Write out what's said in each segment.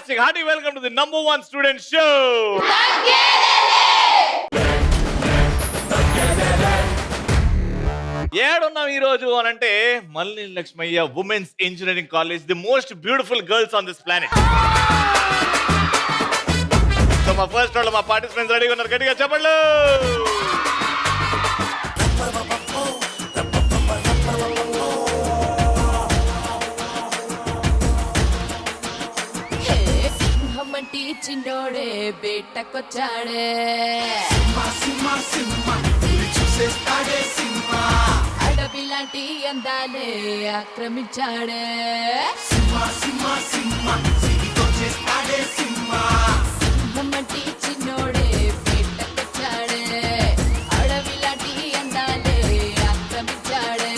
fantastic. Hearty welcome to the #1 student show. ఏడున్నాం ఈ రోజు అని అంటే Malli Lakshmaiah women's engineering college, the most beautiful girls on this planet. So మా first round లో మా పార్టిసిపెంట్స్ రెడీగా ఉన్నారు, గట్టిగా చెప్పండి. చిన్నోడే బేటకొచ్చాడే, అడవి లాంటి అందాలే ఆక్రమించాడే, సింహమంటి చిన్నోడే బేటకొచ్చాడే, అడవి లాంటి అందాలే ఆక్రమించాడే,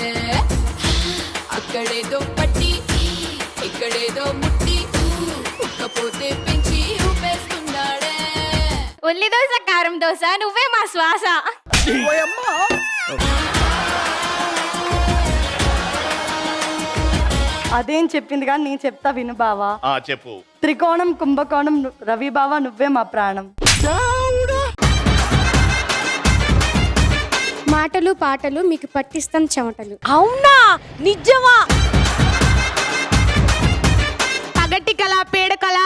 అక్కడేదో పట్టి ఇక్కడేదో ముట్టి ఉక్కపోతే పెంచి ఊపేస్తున్నాడే. ఉల్లి దోశ కారం దోశ నువ్వే మా శ్వాస. అదేం చెప్పింది కానీ నేను చెప్తా విను బావా. చెప్పు. త్రికోణం కుంభకోణం రవి బావా నువ్వే మా ప్రాణం. మాటలు పాటలు మీకు పట్టిస్తాం చెమటలు. అవునా నిజమా? పగటి కళ పేడ కళ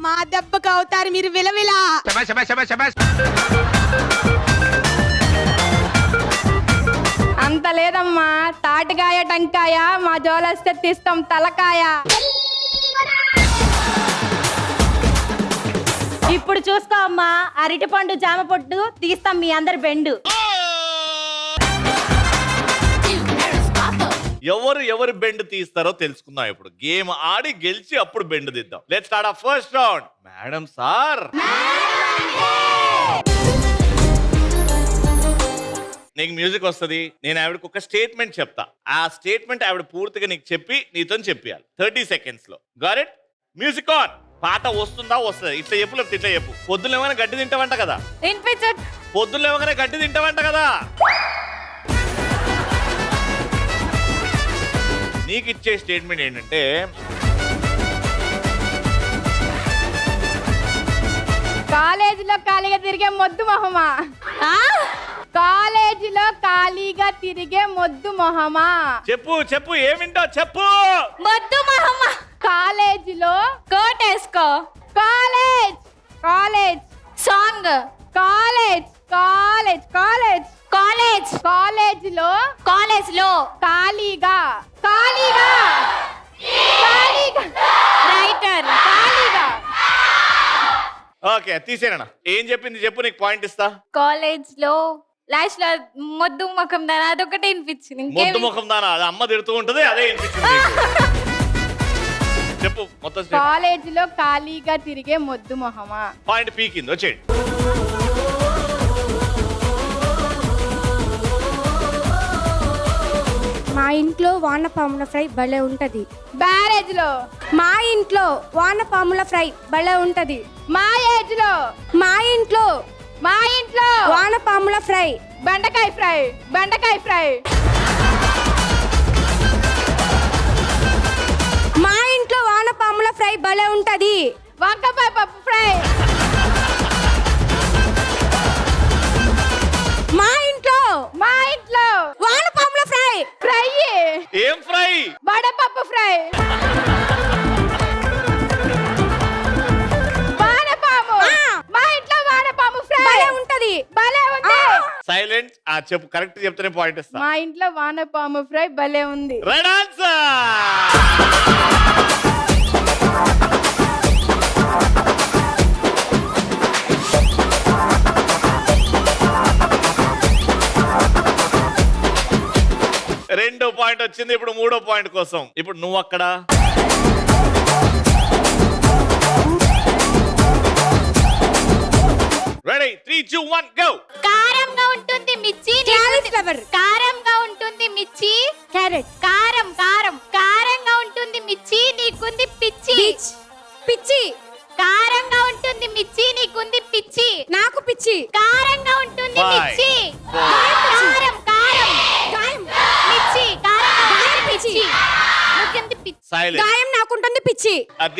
మా దెబ్బకు అవుతారు మీరు విలవిల. అంత లేదమ్మా, తాటికాయ టంకాయ మా జోలస్తే తీస్తాం తలకాయ. ఇప్పుడు చూసుకో అమ్మా, అరటి పండు జామ పొట్టు తీస్తాం మీ అందరి బెండు. ఎవరు బెండ్ తీస్తారో తెలుసుకుందాం. ఇప్పుడు గేమ్ ఆడి గెలిచి అప్పుడు బెండ్ తీద్దాం. లెట్స్ స్టార్ట్ ఆ ఫస్ట్ రౌండ్. మేడం సార్, నీకు మ్యూజిక్ వస్తుంది, నేను ఆవిడకి ఒక స్టేట్మెంట్ చెప్తా. ఆ స్టేట్మెంట్ ఆవిడ పూర్తిగా నీకు చెప్పి నీతో చెప్పాలి 30 seconds లో. Got it? Music on. పాట వస్తుందా? వస్తుంది. ఇట్లా చెప్పు, లేకపోతే ఇట్లా చెప్పు. పొద్దున్న ఏమైనా గడ్డి తింటావంట కదా? పొద్దున్న ఏమైనా గడ్డి తింటావంట కదా? నీకు ఇచ్చే స్టేట్మెంట్ ఏంటంటే, కాలేజీలో ఖాళీగా తిరిగే మొద్దు మొహమా. కాలేజీలో ఖాళీగా తిరిగే మొద్దు మొహమా. చెప్పు చెప్పు, ఏమింటో చెప్పు. మొద్దు మొహమా. కాలేజీలో కోట్ వేసుకో. College college song. College college college college కాలేజీలో కాలేజ్లో ఖాళీగా ఖాళీగా ఖాళీగా రైటర్ ఖాళీగా. ఓకే, తీసేనా? ఏం చెప్పింది చెప్పు, నీకు పాయింట్ ఇస్తా. కాలేజ్ లో లాస్ట్ లో మొద్దు ముఖం దాని అదొకటే వినిపించింది. మొద్దు ముఖం దానా? అది అమ్మ తిడుతూ ఉంటది, అదే వినిపించింది. చెప్పు మొత్తం. కాలేజ్ లో ఖాళీగా తిరిగే మొద్దు మొహమా. పాయింట్ పీకింది, వచ్చేయండి. మా ఇంట్లో వానపాముల ఫ్రై భలే ఉంటది. బ్యారేజ్ లో. మా ఇంట్లో వానపాముల ఫ్రై భలే ఉంటది. మా ఏజ్ లో. మా ఇంట్లో మా ఇంట్లో వానపాముల ఫ్రై బెండకాయ ఫ్రై బెండకాయ ఫ్రై. మా ఇంట్లో వానపాముల ఫ్రై భలే ఉంటది. వంకాయ పప్పు ఫ్రై. మా ఇంట్లో వానపాముల ఫ్రై ఫ్రై. ఏం ఫ్రై? వడపప్పు ఫ్రై. వానపాము. మా ఇంట్లో వానపాము ఫ్రై భలే ఉంటది. భలే ఉంది. సైలెంట్. చెప్పు, కరెక్ట్ చెప్తేనే పాయింట్ ఇస్తా. మా ఇంట్లో వానపాము ఫ్రై భలే ఉంది. Right answer. రెండో పాయింట్ వచ్చింది. ఇప్పుడు మూడో పాయింట్ కోసం ఇప్పుడు నువ్వు అక్కడ, రెడీ? 3, 2, 1 గో. కారంగా ఉంటుంది మిర్చి. కారంగా ఉంటుంది మిర్చి. క్యారెట్. కారం కారం కారంగా ఉంటుంది మిర్చి. నీకుంది పిచ్చి. పిచ్చి. కారంగా ఉంటుంది మిర్చి. నీకుంది పిచ్చి. నాకు పిచ్చి. కారంగా ఉంటుంది 5, మిర్చి. 4. కారం కారం మిర్చి. కారం పిచ్చి. సైలెంట్. గాయం నాకుంటుంది పిచ్చి. అది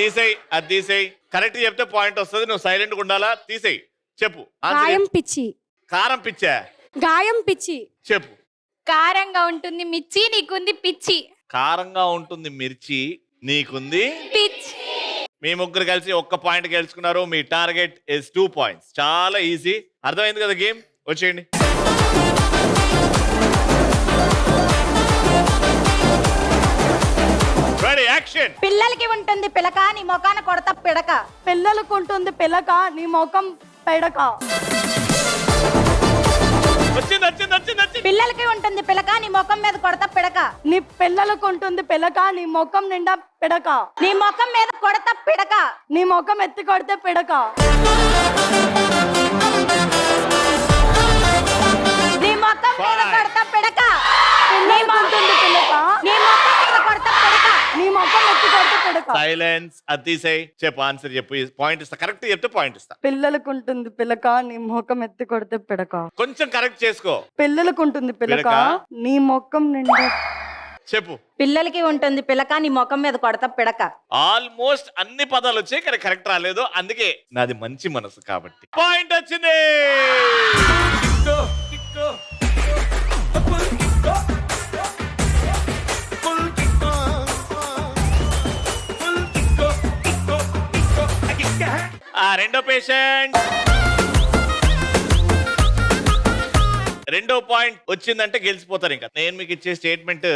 తీసేయి కరెక్ట్ చెప్తే పాయింట్ వస్తుంది. నువ్వు సైలెంట్ గా ఉండాలా. తీసేయి. చెప్పు. ఆన్సర్ గాయం చెప్పు. పిచ్చి. కారం పిచ్చా. గాయం పిచ్చి. చెప్పు. కారంగా ఉంటుంది మిర్చి, నీకుంది పిచ్చి. కారంగా ఉంటుంది మిర్చి, నీకుంది పిచ్చి. మీ ముగ్గురు కలిసి ఒక్క పాయింట్ గెలుచుకున్నారు. మీ టార్గెట్ ఇస్ 2 points. చాలా ఈజీ. అర్థమైంది కదా గేమ్? వచ్చేయండి. Ready, action. పిల్లలకి ఉంటుంది పిలక, నీ మొఖాన కొడత పిడక. పిల్లలకు ఉంటుంది పిల్లక, నీ ముఖం పెడక. వచ్చింది. పిల్లలకి ఉంటుంది పిలక, నీ ముఖం మీద కొడత పిడక. నీ పిల్లలకు ఉంటుంది పిల్లక, నీ ముఖం నిండా పిడక. నీ ముఖం మీద కొడత పిడక. నీ ముఖం ఎత్తి కొడితే పిడక. నీ ముఖం మీద కొడత పిడక. నీ ఉంటుంది పిల్లక, నీ ముఖం మీద కొడత పిడక. నీ ముఖం ఎత్తి కొడితే పిడక. సైలెన్స్. అది తీసేయి. చెప్పు. ఆన్సర్ చెప్పు. పాయింట్ ఇస్తా. కరెక్ట్ చెప్తే పాయింట్ ఇస్తా. పిల్లలకు ఉంటుంది పిల్లక, నీ ముఖం ఎత్తి కొడితే పిడక. కొంచెం కరెక్ట్ చేసుకో. పిల్లలకు ఉంటుంది పిల్లక, పిడక. నీ ముఖం నిండా. చెప్పు. పిల్లలకి ఉంటుంది పిలక, నీ ముఖం మీద కొడత పిడక. ఆల్మోస్ట్ అన్ని పదాలు వచ్చాయి కానీ కరెక్ట్ రాలేదు. అందుకే నాది మంచి మనసు కాబట్టి పాయింట్ వచ్చింది. రెండో పేషెంట్. రెండో పాయింట్ వచ్చిందంటే గెలిచిపోతారు. ఇంకా నేను మీకు ఇచ్చే స్టేట్మెంట్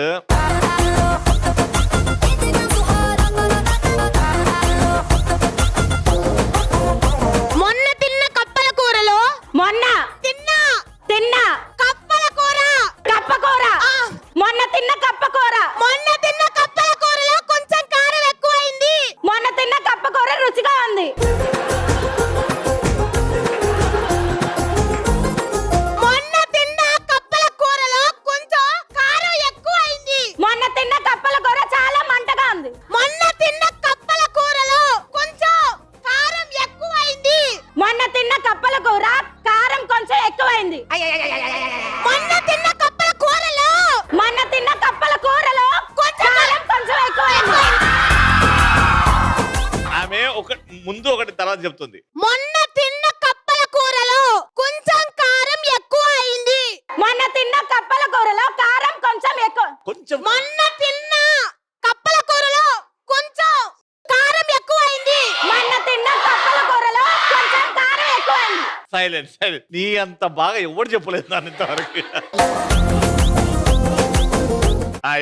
మొన్న తిన్న కప్పల కూరలో మొన్న తిన్నా తిన్నా కప్పల కూర. కప్ప కూర. మొన్న తిన్న కప్ప కూర. మొన్న తిన్న కప్పల కూరలో కొంచెం కారం ఎక్కువైంది. మొన్న తిన్న కప్ప కూర రుచిగా ఉంది. మొన్న తిన్న కప్పల కూరలో కొంచెం కారం ఎక్కువైంది. మొన్న తిన్న కప్పల కూర చాలా మంటగా ఉంది. మొన్న తిన్న కప్పల కూరలో కొంచెం కారం ఎక్కువైంది. మొన్న తిన్న కప్పల కూర కారం కొంచెం ఎక్కువైంది. మొన్న తిన్న కప్పల కూరలో మొన్న తిన్న కప్పల కూరలో కారం కొంచెం ఎక్కువైంది. ఆమె ముందు ఒకటి తర్వాత చెప్తుంది. మొన్న తిన్న కప్పల కూరలో కొంచెం కారం ఎక్కువ అయింది. మొన్న తిన్న కప్పల కూరలో కారం కొంచెం ఎక్కువ. కొంచెం మొన్న తిన్న కప్పల కూరలో కొంచెం కారం ఎక్కువ అయింది. మొన్న తిన్న కప్పల కూరలో కొంచెం కారం ఎక్కువైంది. సైలెన్స్. నీ అంత బాగా ఎవరు చెప్పలేదు నన్ను ఇంతవరకు.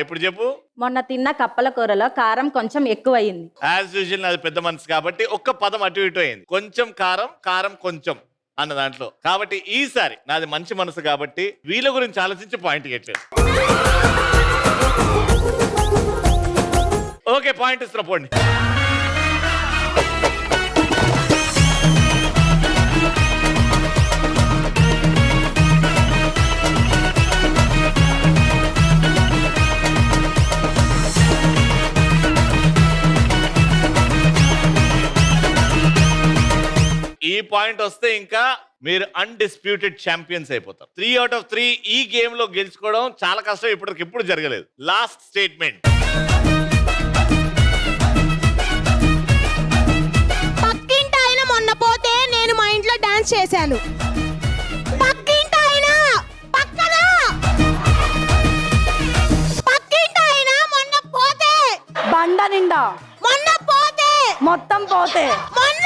ఇప్పుడు చెప్పు. మొన్న తిన్న కప్పల కూరలో కారం కొంచెం ఎక్కువయింది. యాజ్ యూజువల్ నాది పెద్ద మనసు కాబట్టి ఒక్క పదం అటు ఇటు అయింది. కొంచెం కారం కొంచెం అన్న దాంట్లో. కాబట్టి ఈసారి నాది మంచి మనసు కాబట్టి వీళ్ళ గురించి ఆలోచించి పాయింట్ గెట్లేదు. ఓకే, పాయింట్ ఇస్తున్నా పోండి. ఈ పాయింట్ వస్తే ఇంకా మీరు అన్డిస్ప్యూటెడ్ ఛాంపియన్స్ అయిపోతారు. 3 out of 3 ఈ గేమ్ లో గెలుచుకోవడం చాలా కష్టం. ఇప్పటికిప్పుడు జరగలేదు. Last statement. పక్కింటి ఆయన మొన్న పోతే నేను మా ఇంట్లో డాన్స్ చేశాను. పక్కింటి ఆయన పక్కన పక్కింటి ఆయన మొన్న పోతే బండ నిండా. మొన్న పోతే మొత్తం పోతే. మొన్న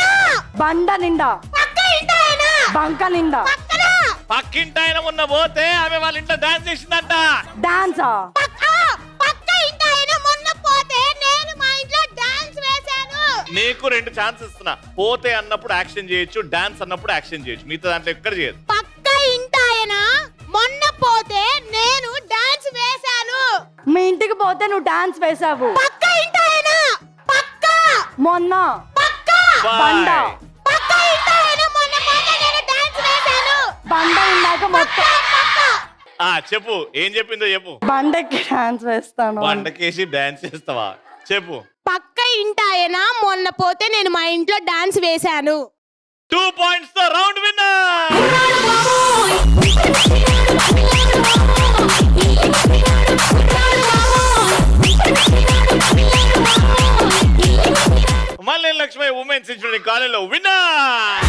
బండ నిండా. పక్క ఇంటి ఆయన బంక నిండా. పక్కన పక్కింటి ఆయన మొన్న పోతే ఆమె వాళ్ళ ఇంట్లో డాన్స్ చేసిందంట. డాన్సా? పక్క ఇంటి ఆయన మొన్న పోతే నేను మా ఇంట్లో డాన్స్ వేశాను. నీకు 2 ఛాన్స్ ఇస్తున్నా. పోతే అన్నప్పుడు యాక్షన్ చేయొచ్చు, డాన్స్ అన్నప్పుడు యాక్షన్ చేయొచ్చు. మిగతా దాంట్లో ఎక్కడ చేయదు. పక్క ఇంటి ఆయన మొన్న పోతే నేను డాన్స్ వేశాను. మీ ఇంటికి పోతే నువ్వు డాన్స్ వేశావు. పక్క ఇంటి ఆయన పక్క మొన్న పక్క బండ. పక్క ఇంటి ఆయన మొన్న పోతే నేను డాన్స్ వేశాను. బండ ఇందాక మొత్తం. చెప్పు. ఏం చెప్పిందో చెప్పు. బండకి డాన్స్ వేస్తాను. బండకేసి డాన్స్ చేస్తావా? చెప్పు. పక్క ఇంటి ఆయన మొన్న పోతే నేను మా ఇంట్లో డాన్స్ వేశాను. 2 points తో round winner. Lakshmi women's engineering కాలేజ్లో విన్నర్.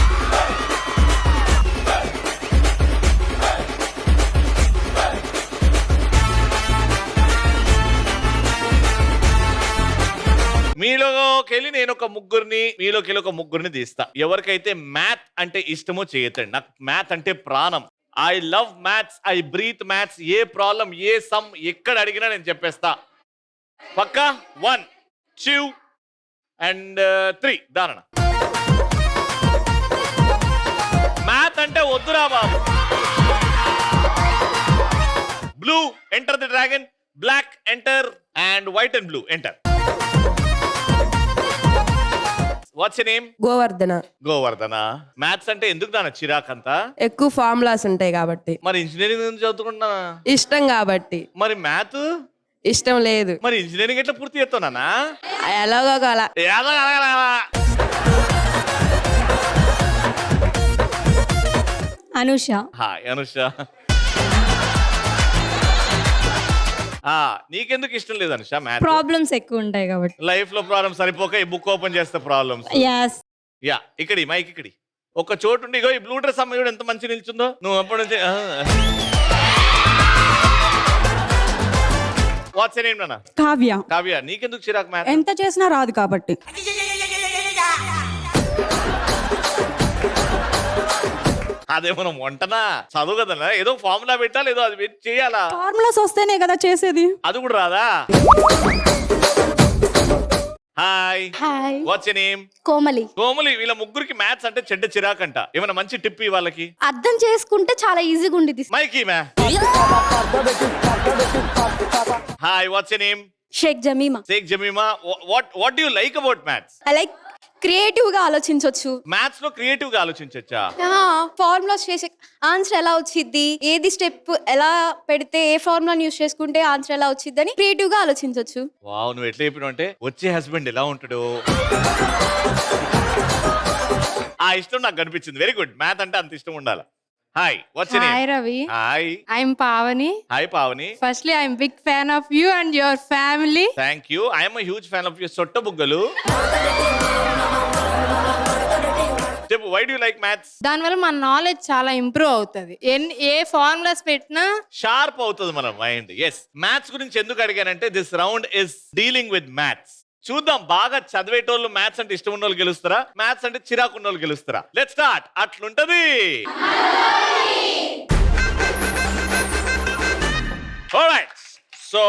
మీలోకెళ్ళి నేను ఒక ముగ్గురిని, మీలోకెళ్ళి ఒక ముగ్గురిని తీస్తా. ఎవరికైతే మ్యాథ్ అంటే ఇష్టమో చేయతండి. నాకు మ్యాథ్ అంటే ప్రాణం. I love maths, I breathe maths. ఏ ప్రాబ్లం, ఏ సమ్ ఎక్కడ అడిగినా నేను చెప్పేస్తా. పక్కా? 1 2 and 3 దారణ. మ్యాథ్ అంటే వద్దురా బాబు. Blue enter the dragon, black enter and white and blue enter. What's your name? Govardhana. Govardhana. Maths అంటే ఎందుకు దాని చిరాకంతా? ఎక్కువ ఫార్ములాస్ ఉంటాయి కాబట్టి. మరి ఇంజనీరింగ్ ఎందుకు చదువుకుంటున్నా? ఇష్టం కాబట్టి. మరి మ్యాథ్ ఇష్టం లేదు. మరి ఇంజనీరింగ్ ఎట్లా పూర్తి చేస్తున్నానా? ఎలాగో అలా. అనుష. హాయ్ అనుష. నీకెందుకు ఇష్టం లేదు అనుష మ్యాథ్స్? ప్రాబ్లమ్స్ ఎక్కువ ఉంటాయి కాబట్టి. లైఫ్ లో ప్రాబ్లమ్స్ సరిపోక ఈ బుక్ ఓపెన్ చేస్తే ప్రాబ్లమ్స్. yes యా ఇక్కడి మైక్ ఇక్కడి ఒక చోటు ఉండి ఇగో ఈ బ్లూ డ్రెస్ అమ్మాయి కూడా ఎంత మంచి నిల్చుందో. నువ్వు అప్పటి నుంచి వాట్స్ నేమ్ నాన్న? కావ్య. కావ్య, నీకెందుకు చిరాకు మ్యాథ్స్? ఎంత చేసినా రాదు కాబట్టి. అదే మనం వంటనా చదువు కదా, ఏదో ఫార్ములా పెట్టాలి, ఏదో అది చేయాలా. ఫార్ములాస్ వస్తేనే కదా చేసేది. అది కూడా రాదా? Hi. Hi. What's your name? Komali. Komali. వీళ్ళ ముగ్గురికి మ్యాథ్స్ అంటే చెడ్డ చిరాకంట. ఏమైనా మంచి టిప్ వాళ్ళకి? అర్థం చేసుకుంటే చాలా ఈజీగా ఉండేది. మైకీ మ్యా. Hi. What's your name? Sheikh Jamima. Sheikh Jamima. What do you like about maths? I like creative గా ఆలోచించవచ్చు. మ్యాథ్స్ లో క్రియేటివ్ గా ఆలోచించొచ్చా? ఫార్ములాస్ చేసే ఆన్సర్ ఎలా వచ్చింది, ఏది స్టెప్ ఎలా పెడితే ఏ ఫార్ములా యూస్ చేసుకుంటే ఆన్సర్ ఎలా వచ్చింది అని క్రియేటివ్ గా ఆలోచించవచ్చు. వావ్, నువ్వు ఎట్లా చెప్పినావు అంటే వచ్చే హస్బెండ్ ఎలా ఉంటాడు ఆ ఇష్టం నాకు కనిపించింది. Very good. మ్యాథ్ అంటే అంత ఇష్టం ఉండాలి. Hi. What's your Hi name? Ravi. Hi. I'm Pavani. Hi Pavani. Firstly, I'm big fan of you and your family. Thank you. I'm a huge fan of your సొట్ట బుగ్గలు. చెప్పు, why do you like maths? దానివల్ల మన knowledge చాలా improve అవుతుంది. ఏ formulas పెట్టినా sharp అవుతుంది మన మైండ్. ఎస్. మ్యాథ్స్ గురించి ఎందుకు అడిగానంటే this round is dealing with maths. చూద్దాం, బాగా చదివేటోళ్ళు మ్యాథ్స్ అంటే ఇష్టం ఉన్న వాళ్ళు గెలుస్తారా, మ్యాథ్స్ అంటే చిరాకు ఉన్న వాళ్ళు గెలుస్తారా? Let's start. అట్లుంటది. ఆల్రైట్. సో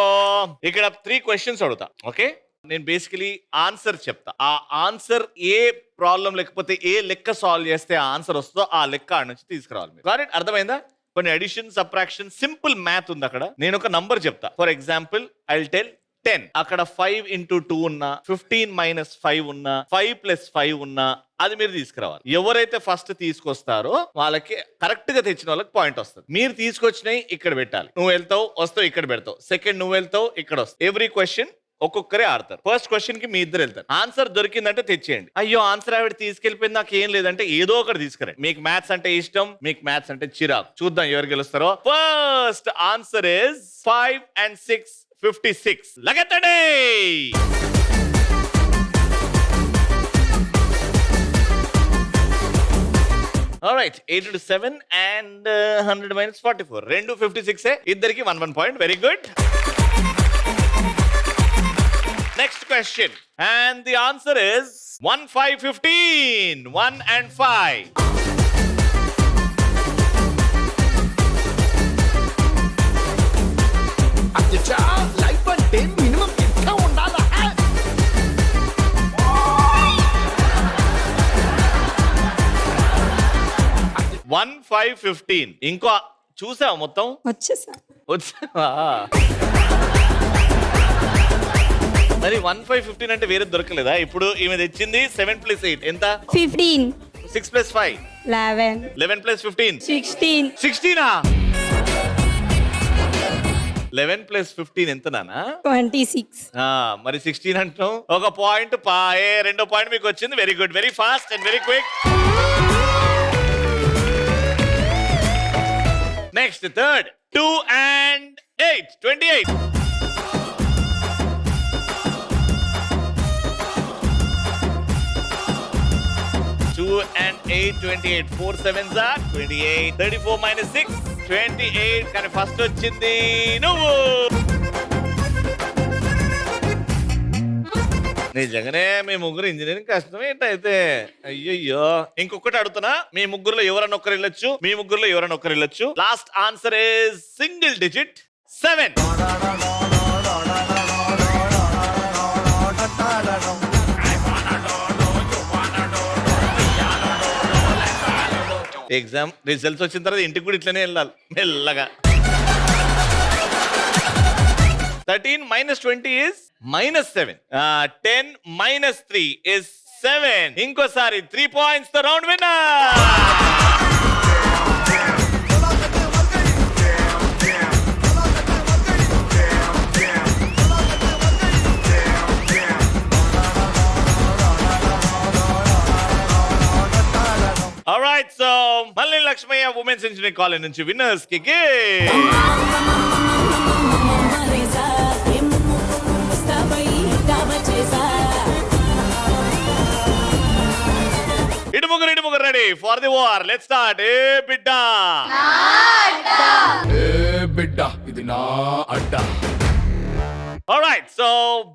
ఇక్కడ 3 క్వశ్చన్స్ అడుగుతా. ఓకే, నేను బేసికలీ ఆన్సర్ చెప్తా. ఆ ఆన్సర్ ఏ ప్రాబ్లం లేకపోతే ఏ లెక్క సాల్వ్ చేస్తే ఆ ఆన్సర్ వస్తుందో ఆ లెక్క ఆడ నుంచి తీసుకురావాలి మీరు. కరెక్ట్? అర్థమైందా? కొన్ని అడిషన్, సబ్ట్రాక్షన్, సింపుల్ మ్యాథ్ ఉంది అక్కడ. నేను ఒక నంబర్ చెప్తా. For example I will tell 10. అక్కడ 5 into 2 ఉన్నా, 15 minus 5 ఉన్నా, 5 plus 5 ఉన్నా, అది మీరు తీసుకురావాలి. ఎవరైతే ఫస్ట్ తీసుకొస్తారో వాళ్ళకి కరెక్ట్ గా తెచ్చిన వాళ్ళకి పాయింట్ వస్తుంది. మీరు తీసుకొచ్చినవి ఇక్కడ పెట్టాలి. నువ్వు వెళ్తావు, వస్తావు, ఇక్కడ పెడతావు. సెకండ్ నువ్వు వెళ్తావు, ఇక్కడ వస్తావు. ఎవ్రీ క్వశ్చన్ ఒక్కొక్కరే ఆడతారు. ఫస్ట్ క్వశ్చన్ కి మీ ఇద్దరు వెళ్తారు. ఆన్సర్ దొరికిందంటే తెచ్చేయండి. అయ్యో ఆన్సర్ ఆవిడ తీసుకెళ్ళిపోయింది, నాకు ఏం లేదంటే ఏదో ఒకటి తీసుకురండి. మీకు మ్యాథ్స్ అంటే ఇష్టం, మీకు మ్యాథ్స్ అంటే చిరాకు. చూద్దాం ఎవరు గెలుస్తారో. First answer is 5 and 6 56. లగెత్తడే. Alright, 8 into 7 and 100 minus 44. రెండు 56 ఇద్దరికి 1 point. Very good. Next question. And the answer is 1 5 15. 1 and 5. Life అంటే మినిమం ఎంత ఉండాలా? 1 5 15. ఇంకో చూసావా మొత్తం? వచ్చేసా. వచ్చావా? మరి 1 5 15 అంటే వేరే దొరకలేదా? ఇప్పుడు ఈమె తెచ్చింది 7 plus 8 ఎంత? 15 6 plus 5 11 11 plus 15 16 16. 11 plus 15 ఎంత నానా? 26. మరి 16 అంటున్నావు. ఒక పాయింట్ పాయే. రెండో పాయింట్ మీకు వచ్చింది. Very good. Very fast and very quick. Next third 2 and 8 28. 2 and 8, 28. 4 sevens are 28. 34 minus 6, 28. కానీ ఫస్ట్ వచ్చింది నువ్వు. నిజంగానే మీ ముగ్గురు ఇంజనీరింగ్ కష్టం ఏంటైతే. అయ్యయ్యో. ఇంకొకటి అడుగుతున్నా, మీ ముగ్గురులో ఎవరన్నా ఒక్కరు వెళ్ళొచ్చు, మీ ముగ్గురులో ఎవరన్నా ఒక్కరు వెళ్ళొచ్చు. Last answer is single digit 7. Exam results వచ్చిన తర్వాత ఇంటికి కూడా ఇట్లనే వెళ్ళాలి మెల్లగా. 13 minus 20 is -7. 10 minus 3 is 7. ఇంకోసారి 3 points తో రౌండ్ విన్నర్. ఆల్రైట్, సో మళ్ళీ లక్ష్మయ్య ఉమెన్స్ ఇంజనీరింగ్ కాలేజ్ నుంచి విన్నర్స్ కి ఇటు ముగ్గురు ready for the war. Let's start. ఏ బిడ్డ ఏ బిడ్డ ఇది నా అడ్డా. ఆల్రైట్, సో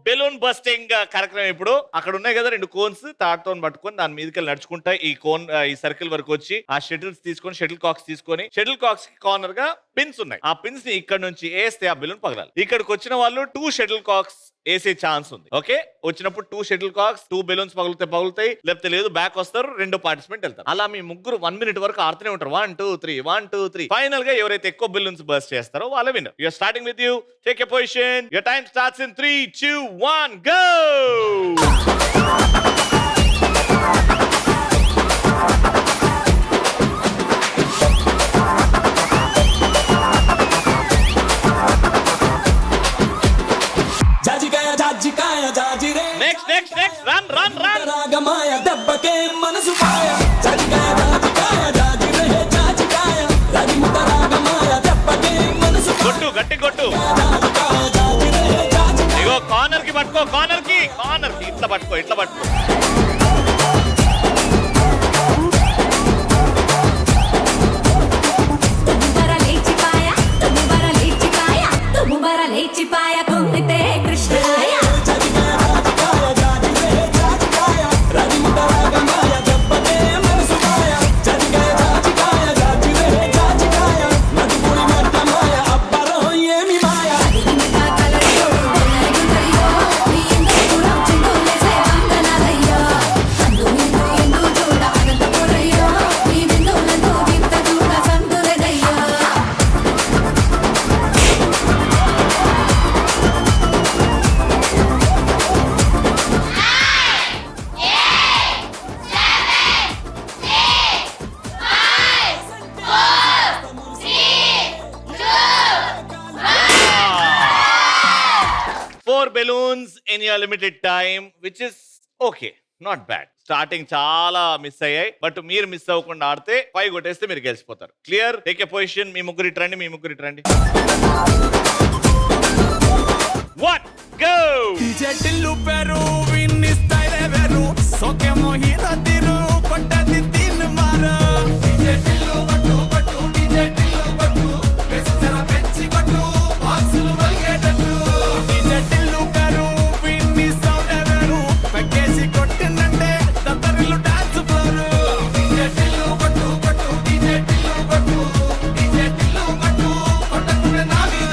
బెలూన్ బస్టింగ్ కార్యక్రమం ఇప్పుడు. అక్కడ ఉన్నాయి కదా 2 కోన్స్, తాడుతో పట్టుకొని దాని మీదకి నడుచుకుంటా ఈ కోన్ ఈ సర్కిల్ వరకు వచ్చి ఆ షటిల్స్ తీసుకొని షటిల్ కాక్స్ తీసుకొని షటిల్ కాక్స్ కి కార్నర్ గా పిన్స్ ఉన్నాయి. ఆ పిన్స్ ని ఇక్కడ నుంచి వేస్తే ఆ బెలూన్ పగలాలి. ఇక్కడికి వచ్చిన వాళ్ళు 2 షటిల్ కాక్స్ వేసే ఛాన్స్ ఉంది. ఓకే, వచ్చినప్పుడు 2 షటిల్ కాక్స్ 2 బెలూన్స్ పగులుతాయి, లేకపోతే లేదు బ్యాక్ వస్తారు, 2 పార్టిసిపెంట్ వెళ్తారు. అలా మీ ముగ్గురు 1 minute వరకు ఆడుతూనే ఉంటారు. 1 2 3 1 2 3. ఫైనల్ గా ఎవరైతే ఎక్కువ బెలూన్స్ బర్స్ట్ చేస్తారో వాళ్ళ winner. You're starting with you. Take a position. Your time starts in 3 2 1 go. Next run రాగమాయ దెబ్బకే మనసు పాయ చలికాయ రాజికాయ జాజిరే జాజికాయ రగిముత రాగమాయ దెబ్బకే మనసు కొట్టు గట్టి కొట్టు. ఇగో కార్నర్ కి పట్టుకో, కార్నర్ కి ఇట్లా పట్టుకో. లేచిపాయ కుంగితే కృష్ణాయ balloons in your limited time, which is okay, not bad. Starting చాలా మిస్ అయ్యాయి, బట్ మీరు మిస్ అవ్వకుండా ఆడితే 5 కొట్టేస్తే మీరు గెలిచిపోతారు. క్లియర్? Take a position. మీ ముగ్గురు ఇట్రండి. 1 గో. చెట్టిల్లు పెరు విన్ని స్టైల్ వెరు సోకే మోహిత తిరు కొట్టది తిన్ మారు చెట్టిల్లు పట్టు పట్టు చెట్టిల్లు పట్టు వెచ్చర పెంచి కొట్టు బాక్సులు వల్గేటట్టు చెట్టిల్లు పెరు విన్ని సౌండ్ వెరు పక్కేసి కొట్టినంటే దత్తరిల్లు డాన్స్ ఫ్లోర్ చెట్టిల్లు పట్టు పట్టు చెట్టిల్లు పట్టు కొట్టకునే నా మీద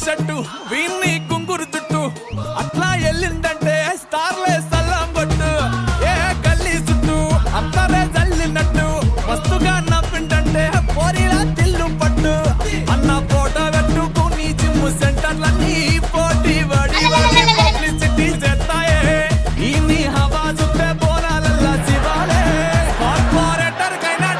షట్టు వీన్ని కుంగురు చుట్టూ అట్లా ఎల్లిందంటే స్టార్లే సల్లం కొట్టు ఏ గల్లీ చుట్టూ అత్తరే జల్లినట్టు మస్తుగా నవ్విందంటే పోరిలా తిల్లు పట్టు అన్న ఫోటో పెట్టుకుని జిమ్ సెంటర్లన్నీ పోటీ పడి పబ్లిసిటీ చేస్తాయే ఈ హవా చుట్టే బోనాలల్లా శివాలే కార్పొరేటర్ కైనా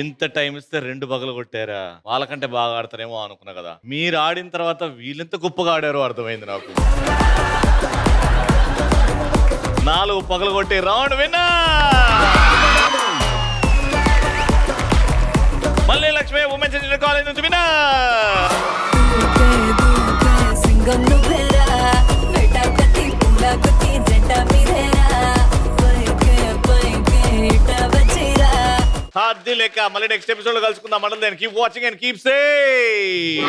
ఇంత టైం ఇస్తే 2 పగలు కొట్టారా? వాళ్ళకంటే బాగా ఆడతారేమో అనుకున్నా కదా. మీరు ఆడిన తర్వాత వీళ్ళెంత గొప్పగా ఆడారో అర్థమైంది నాకు. 4 పగలు కొట్టి రౌండ్ విన్నర్ మళ్ళీ లక్ష్మి ఉమెన్స్ ఇంజనీరింగ్ కాలేజ్ నుంచి విన్నర్. సింగం నువ్వేరా వెటకతి పులకతి జంట మీరేరా పైకే పైకే ఇట వచ్చిరా. అది లెక్క మళ్ళీ నెక్స్ట్ ఎపిసోడ్ లో కలుసుకుందాం. అంటే keep watching and keep safe.